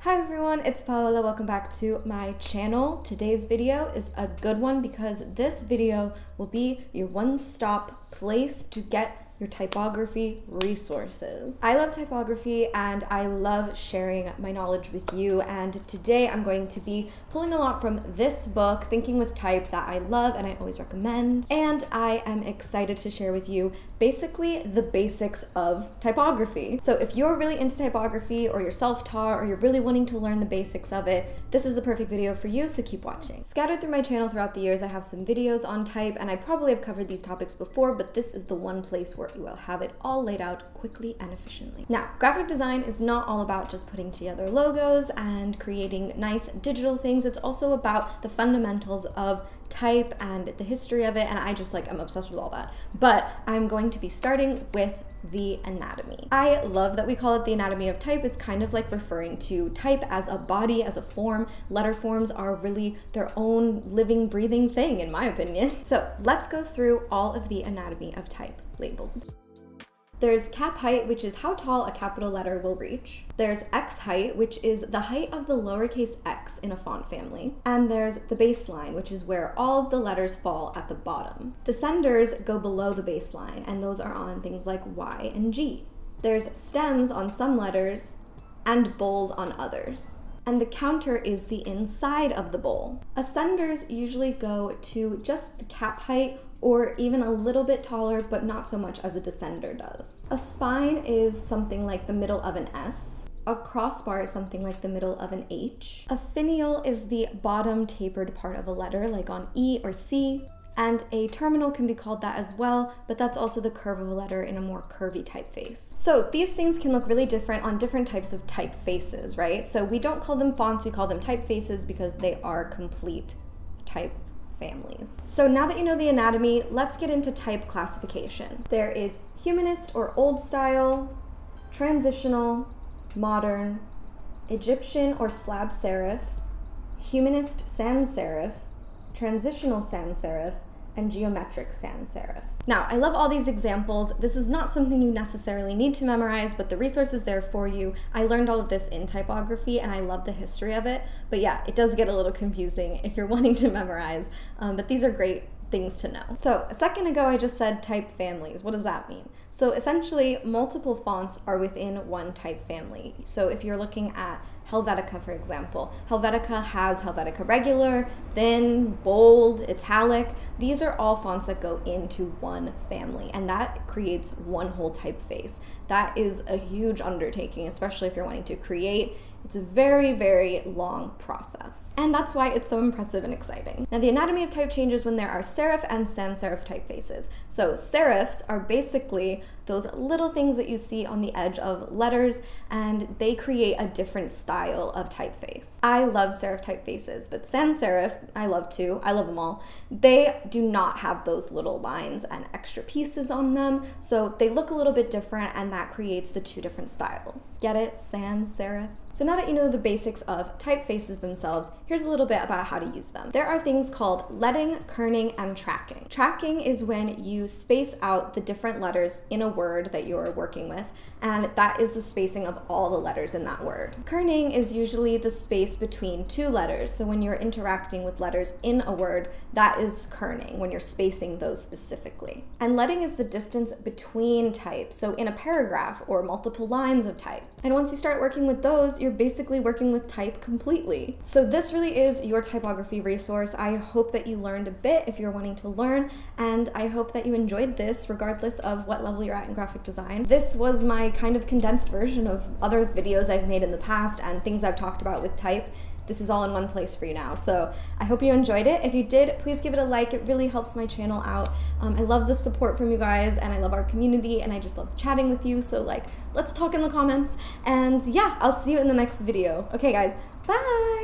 Hi everyone, it's Paola. Welcome back to my channel. Today's video is a good one because this video will be your one-stop place to get your typography resources. I love typography and I love sharing my knowledge with you, and today I'm going to be pulling a lot from this book, Thinking with Type, that I love and I always recommend, and I am excited to share with you basically the basics of typography. So if you're really into typography or you're self-taught or you're really wanting to learn the basics of it, this is the perfect video for you, so keep watching. Scattered through my channel throughout the years, I have some videos on type, and I probably have covered these topics before, but this is the one place where you will have it all laid out quickly and efficiently. Now, graphic design is not all about just putting together logos and creating nice digital things. It's also about the fundamentals of type and the history of it, and I'm obsessed with all that. But I'm going to be starting with the anatomy. I love that we call it the anatomy of type. It's kind of like referring to type as a body, as a form. Letter forms are really their own living, breathing thing, in my opinion. So let's go through all of the anatomy of type labeled. There's cap height, which is how tall a capital letter will reach. There's X height, which is the height of the lowercase x in a font family. And there's the baseline, which is where all of the letters fall at the bottom. Descenders go below the baseline, and those are on things like Y and G. There's stems on some letters and bowls on others. And the counter is the inside of the bowl. Ascenders usually go to just the cap height or even a little bit taller, but not so much as a descender does. A spine is something like the middle of an S. A crossbar is something like the middle of an H. A finial is the bottom tapered part of a letter, like on E or C. And a terminal can be called that as well, but that's also the curve of a letter in a more curvy typeface. So these things can look really different on different types of typefaces, right? So we don't call them fonts, we call them typefaces because they are complete type families. So now that you know the anatomy, let's get into type classification. There is humanist or old style, transitional, modern, Egyptian or slab serif, humanist sans serif, transitional sans serif, and geometric sans serif. Now, I love all these examples. This is not something you necessarily need to memorize, but the resource is there for you. I learned all of this in typography and I love the history of it, but yeah, it does get a little confusing if you're wanting to memorize, but these are great things to know. So a second ago, I just said type families. What does that mean? So essentially, multiple fonts are within one type family. So if you're looking at Helvetica, for example, Helvetica has Helvetica regular, thin, bold, italic. These are all fonts that go into one family, and that creates one whole typeface. That is a huge undertaking, especially if you're wanting to create. It's a very, very long process. And that's why it's so impressive and exciting. Now, the anatomy of type changes when there are serif and sans serif typefaces. So serifs are basically those little things that you see on the edge of letters, and they create a different style of typeface. I love serif typefaces, but sans serif, I love too. I love them all. They do not have those little lines and extra pieces on them, so they look a little bit different, and that creates the two different styles. Get it? Sans serif? So now that you know the basics of typefaces themselves, here's a little bit about how to use them. There are things called leading, kerning, and tracking. Tracking is when you space out the different letters in a word that you're working with, and that is the spacing of all the letters in that word. Kerning is usually the space between two letters, so when you're interacting with letters in a word, that is kerning, when you're spacing those specifically. And leading is the distance between types, so in a paragraph or multiple lines of type. And once you start working with those, you're basically working with type completely. So this really is your typography resource. I hope that you learned a bit if you're wanting to learn, and I hope that you enjoyed this regardless of what level you're at in graphic design. This was my kind of condensed version of other videos I've made in the past and things I've talked about with type. This is all in one place for you now. So I hope you enjoyed it. If you did, please give it a like. It really helps my channel out. I love the support from you guys, and I love our community, and I just love chatting with you. So let's talk in the comments. And yeah, I'll see you in the next video. Okay guys, bye.